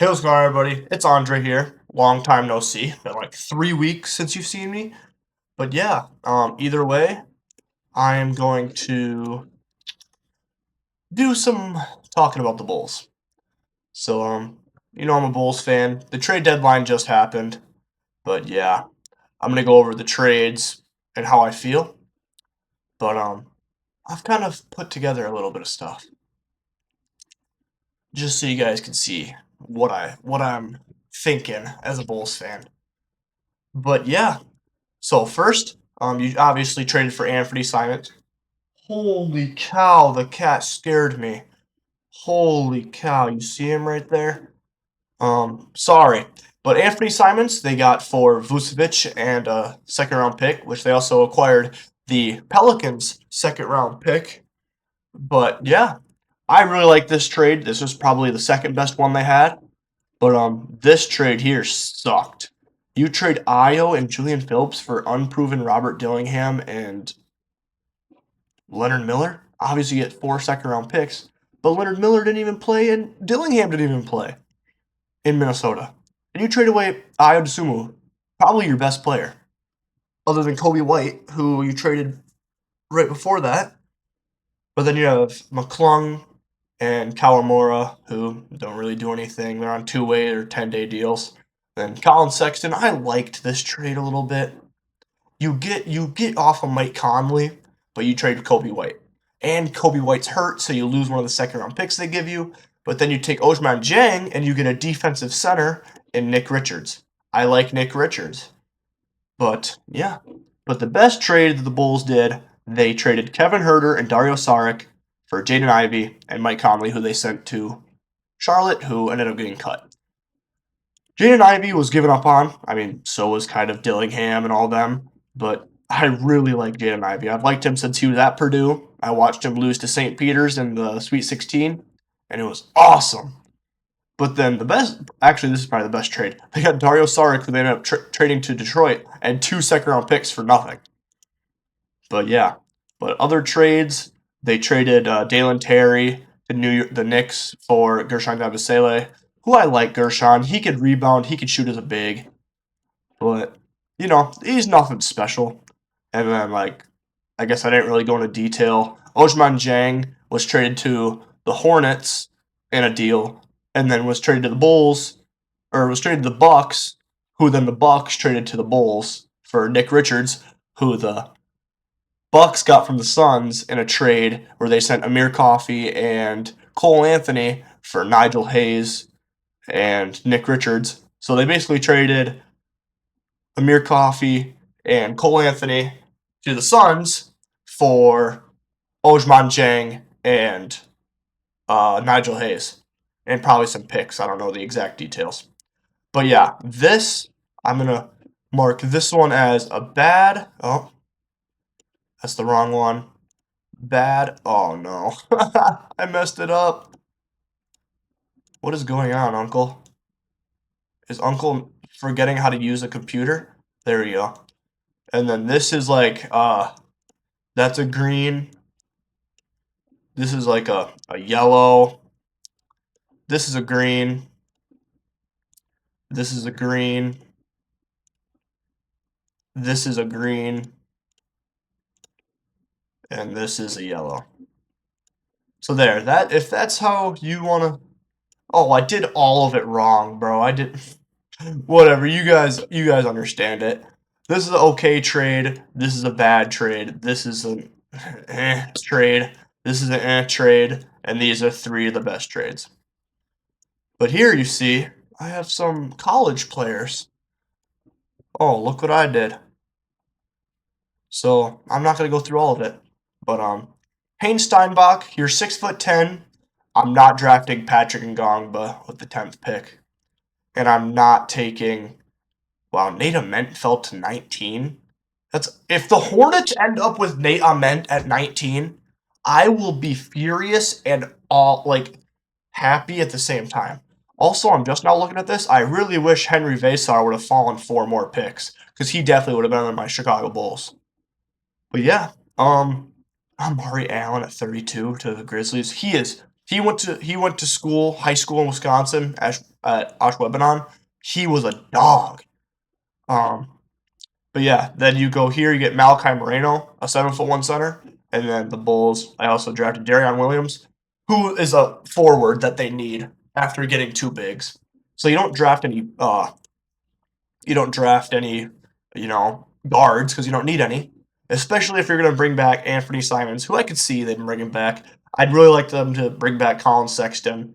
Hey, what's going on, everybody? It's Andre here. Long time no see. Been like 3 weeks since you've seen me. But yeah, either way, I am going to do some talking about the Bulls. So, I'm a Bulls fan. The trade deadline just happened. But yeah, I'm gonna go over the trades and how I feel. But I've kind of put together a little bit of stuff just so you guys can see what I'm thinking as a Bulls fan. But yeah, so first, you obviously traded for Anthony Simons. Holy cow, the cat scared me. Holy cow, you see him right there? Sorry. But Anthony Simons, they got for Vucevic and a second round pick, which they also acquired the Pelicans' second round pick. But yeah, I really like this trade. This was probably the second best one they had. But this trade here sucked. You trade Io and Julian Phillips for unproven Robert Dillingham and Leonard Miller. Obviously, you get 4 second round picks, but Leonard Miller didn't even play, and Dillingham didn't even play in Minnesota. And you trade away Io DeSumo, probably your best player, other than Kobe White, who you traded right before that. But then you have McClung and Kawamura, who don't really do anything. They're on 2-way or 10-day deals. Then Colin Sexton, I liked this trade a little bit. You get off of Mike Conley, but you trade Kobe White. And Kobe White's hurt, so you lose one of the second round picks they give you. But then you take Osman Jang and you get a defensive center in Nick Richards. I like Nick Richards. But yeah. But the best trade that the Bulls did, they traded Kevin Herter and Dario Saric for Jaden Ivey and Mike Conley, who they sent to Charlotte, who ended up getting cut. Jaden Ivey was given up on. I mean, so was kind of Dillingham and all them. But I really like Jaden Ivey. I've liked him since he was at Purdue. I watched him lose to St. Peter's in the Sweet 16, and it was awesome. But then the best, actually, this is probably the best trade. They got Dario Saric, who they ended up trading to Detroit, and 2 second round picks for nothing. But yeah, but other trades, they traded Dalen Terry to the Knicks for Gershon Yabusele, who I like Gershon. He could rebound, he could shoot as a big, but he's nothing special. And then I guess I didn't really go into detail. Osman Jang was traded to the Hornets in a deal, and then was traded to the Bulls, or was traded to the Bucks, who then the Bucks traded to the Bulls for Nick Richards, who the Bucks got from the Suns in a trade where they sent Amir Coffey and Cole Anthony for Nigel Hayes and Nick Richards. So they basically traded Amir Coffey and Cole Anthony to the Suns for Ojman Jang and Nigel Hayes, and probably some picks. I don't know the exact details. But yeah, I'm going to mark this one as a bad. Oh, that's the wrong one. Bad. Oh no. I messed it up. What is going on, Uncle? Is Uncle forgetting how to use a computer? There we go. And then this is that's a green. This is like a yellow. This is a green. This is a green. This is a green. And this is a yellow. So there, if that's how you wanna. Oh, I did all of it wrong, bro. I did whatever. You guys understand it. This is an okay trade. This is a bad trade. This is an trade. This is an trade. And these are 3 of the best trades. But here you see, I have some college players. Oh, look what I did. So I'm not gonna go through all of it. But Haynes Steinbach, you're 6'10". I'm not drafting Patrick Ngongba with the 10th pick. And I'm not taking. Wow, Nate Ament fell to 19. That's if the Hornets end up with Nate Ament at 19, I will be furious and all happy at the same time. Also, I'm just now looking at this. I really wish Henry Vasar would have fallen 4 more picks because he definitely would have been on my Chicago Bulls. But yeah, Amari Allen at 32 to the Grizzlies. He is He went to school, high school in Wisconsin at Ashwebanon. He was a dog. Um, but yeah, then you go here, you get Malachi Moreno, a 7'1" center, and then the Bulls. I also drafted Darion Williams, who is a forward that they need after getting two bigs. So you don't draft any, guards because you don't need any. Especially if you're going to bring back Anthony Simons, who I could see them bringing back. I'd really like them to bring back Colin Sexton,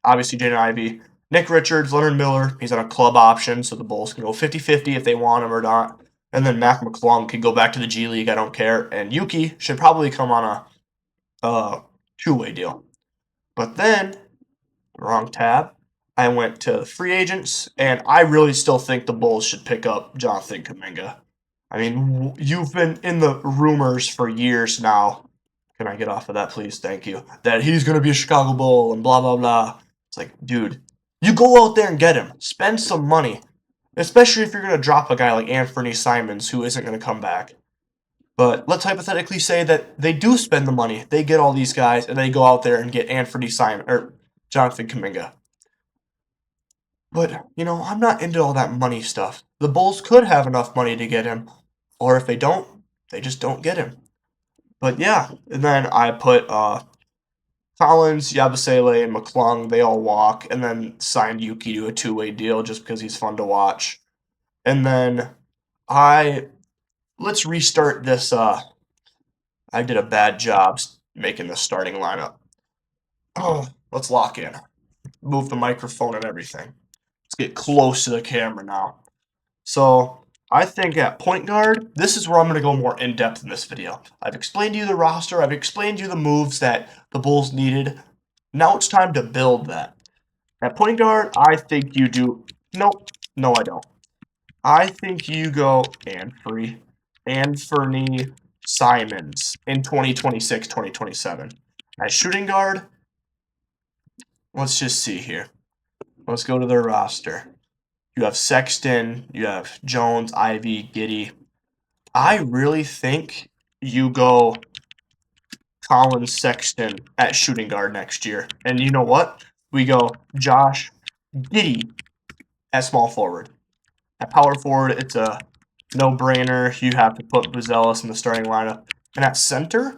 obviously Jaden Ivey, Nick Richards, Leonard Miller. He's on a club option, so the Bulls can go 50-50 if they want him or not. And then Mac McClung can go back to the G League. I don't care. And Yuki should probably come on a two-way deal. But then, wrong tab, I went to free agents, and I really still think the Bulls should pick up Jonathan Kuminga. I mean, you've been in the rumors for years now. Can I get off of that, please? Thank you. That he's going to be a Chicago Bull and blah, blah, blah. It's like, dude, you go out there and get him. Spend some money. Especially if you're going to drop a guy like Anthony Simons who isn't going to come back. But let's hypothetically say that they do spend the money. They get all these guys and they go out there and get Anthony Simon or Jonathan Kuminga. But, I'm not into all that money stuff. The Bulls could have enough money to get him. Or if they don't, they just don't get him. But yeah, and then I put Collins, Yabusele, and McClung. They all walk, and then signed Yuki to a two-way deal just because he's fun to watch. And then let's restart this. I did a bad job making the starting lineup. Oh, let's lock in. Move the microphone and everything. Let's get close to the camera now. So I think at point guard, this is where I'm going to go more in depth in this video. I've explained to you the roster. I've explained to you the moves that the Bulls needed. Now it's time to build that. At point guard, I think you do. Nope. No, I don't. I think you go Anthony Simons in 2026, 2027. At shooting guard, let's just see here. Let's go to their roster. You have Sexton, you have Jones, Ivy, Giddey. I really think you go Colin Sexton at shooting guard next year. And you know what? We go Josh Giddey at small forward. At power forward, it's a no-brainer. You have to put Buzelis in the starting lineup. And at center,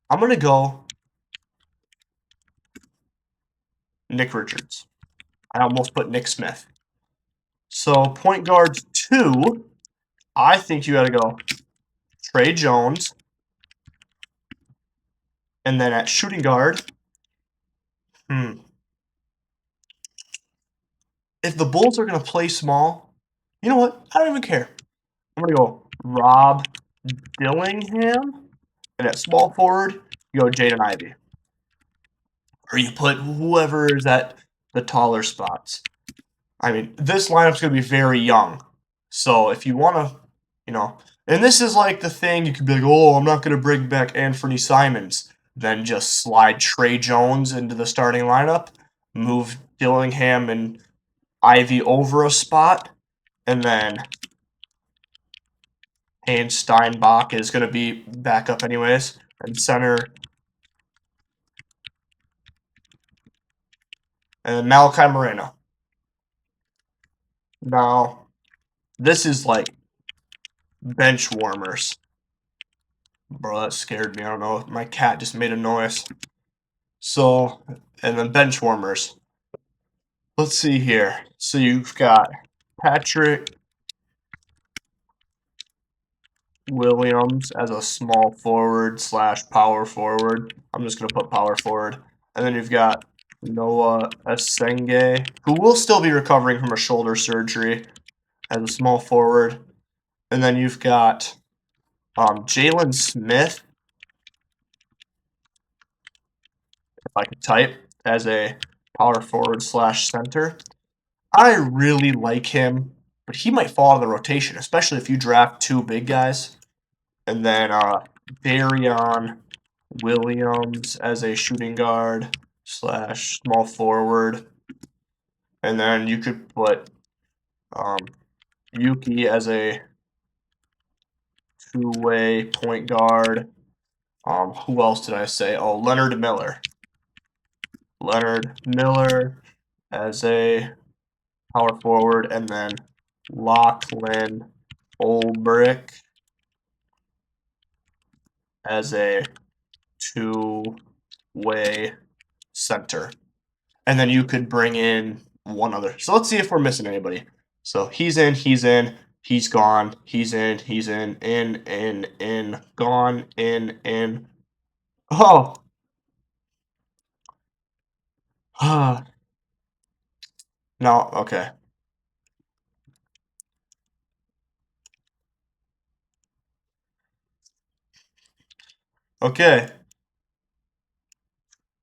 I'm going to go Nick Richards. I almost put Nick Smith. So point guards 2, I think you got to go Trey Jones. And then at shooting guard, if the Bulls are going to play small, you know what? I don't even care. I'm going to go Rob Dillingham. And at small forward, you go Jaden Ivey. Or you put whoever is at the taller spots. I mean, this lineup's going to be very young. So if you want to, and this is like the thing, you could be like, oh, I'm not going to bring back Anthony Simons. Then just slide Trey Jones into the starting lineup, move Dillingham and Ivy over a spot, and then Haynes Steinbach is going to be back up anyways, and center. And Malachi Moreno. Now, this is like bench warmers. Bro, that scared me. I don't know. My cat just made a noise. So, and then bench warmers. Let's see here. So you've got Patrick Williams as a small forward / power forward. I'm just going to put power forward. And then you've got Noah Asenge, who will still be recovering from a shoulder surgery as a small forward. And then you've got Jalen Smith, if I could type, as a power forward / center. I really like him, but he might fall out of the rotation, especially if you draft two big guys. And then Darion Williams as a shooting guard / small forward. And then you could put Yuki as a two-way point guard. Who else did I say? Oh, Leonard Miller. Leonard Miller as a power forward, and then Lachlan Olbrich as a two-way center. And then you could bring in one other. So let's see if we're missing anybody. So he's in, he's gone, he's in, gone, in. Oh, no, okay. Okay,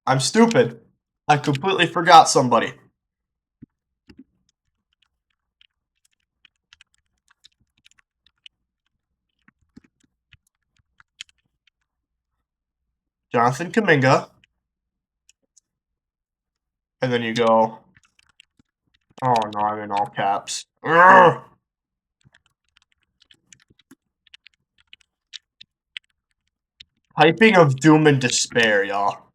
I'm stupid. I completely forgot somebody. Jonathan Kaminga. And then you go, oh no, I'm in all caps. Urgh! Typing of doom and despair, y'all.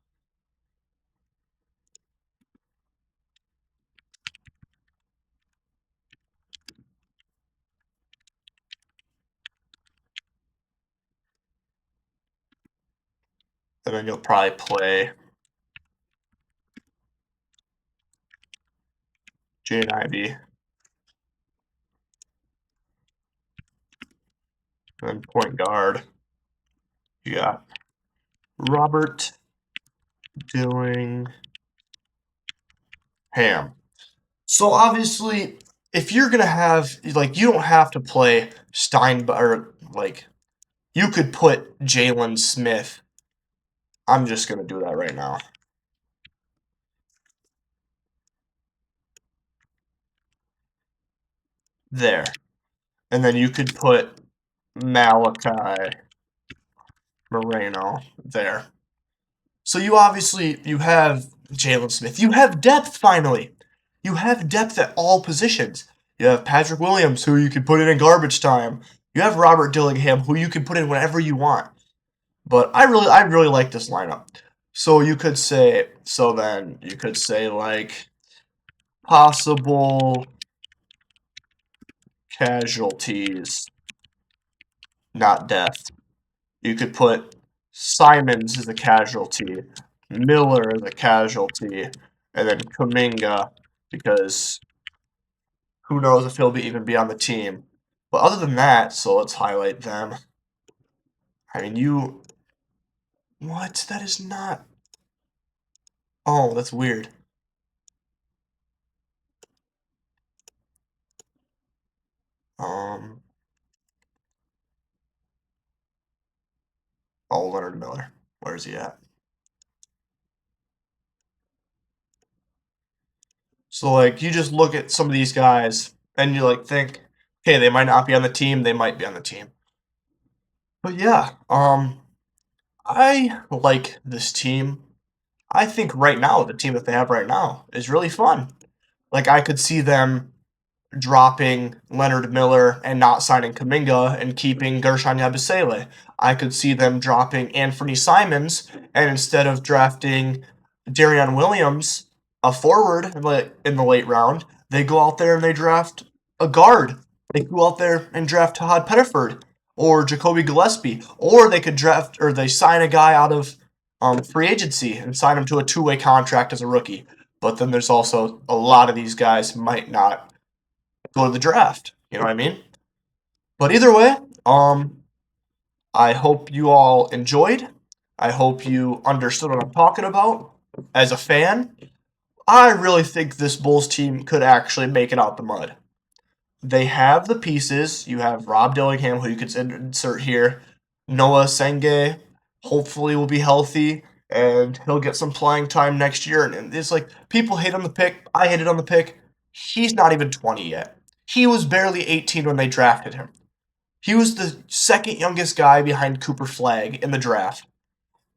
And then you'll probably play Jane Ivy. And then point guard. You got Robert Dillingham. So obviously, if you're gonna have like you don't have to play Stein or like you could put Jalen Smith. I'm just gonna do that right now. There. And then you could put Malachi Moreno there. So you have Jalen Smith. You have depth finally. You have depth at all positions. You have Patrick Williams, who you can put in garbage time. You have Robert Dillingham, who you can put in whenever you want. But I really like this lineup. So then you could say like possible casualties, not death. You could put Simons as a casualty, Miller as a casualty, and then Kuminga because who knows if even be on the team. But other than that, so let's highlight them. I mean, what? That is not. Oh, that's weird. Um, oh, Leonard Miller. Where is he at? So like you just look at some of these guys and you like think, okay, they might not be on the team, they might be on the team. But yeah, I like this team. I think right now the team that they have right now is really fun. Like I could see them dropping Leonard Miller and not signing Kaminga and keeping Gershon Yabusele. I could see them dropping Anthony Simons and instead of drafting Darion Williams, a forward in the late round, they go out there and they draft a guard. They go out there and draft Todd Pettiford or Jacoby Gillespie, or they could draft or they sign a guy out of free agency and sign him to a two-way contract as a rookie. But then there's also a lot of these guys might not go to the draft. You know what I mean? But either way, I hope you all enjoyed. I hope you understood what I'm talking about. As a fan, I really think this Bulls team could actually make it out the mud. They have the pieces. You have Rob Dillingham, who you could insert here. Noah Senge, hopefully, will be healthy and he'll get some playing time next year. And it's like people hate on the pick. I hated on the pick. He's not even 20 yet. He was barely 18 when they drafted him. He was the second youngest guy behind Cooper Flagg in the draft.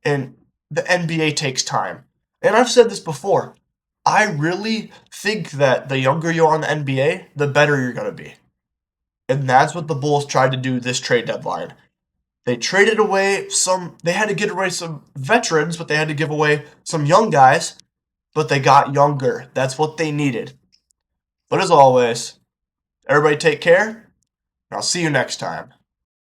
And the NBA takes time. And I've said this before. I really think that the younger you are in the NBA, the better you're going to be. And that's what the Bulls tried to do this trade deadline. They traded away they had to get away some veterans, but they had to give away some young guys. but they got younger. That's what they needed. But as always, everybody take care, and I'll see you next time.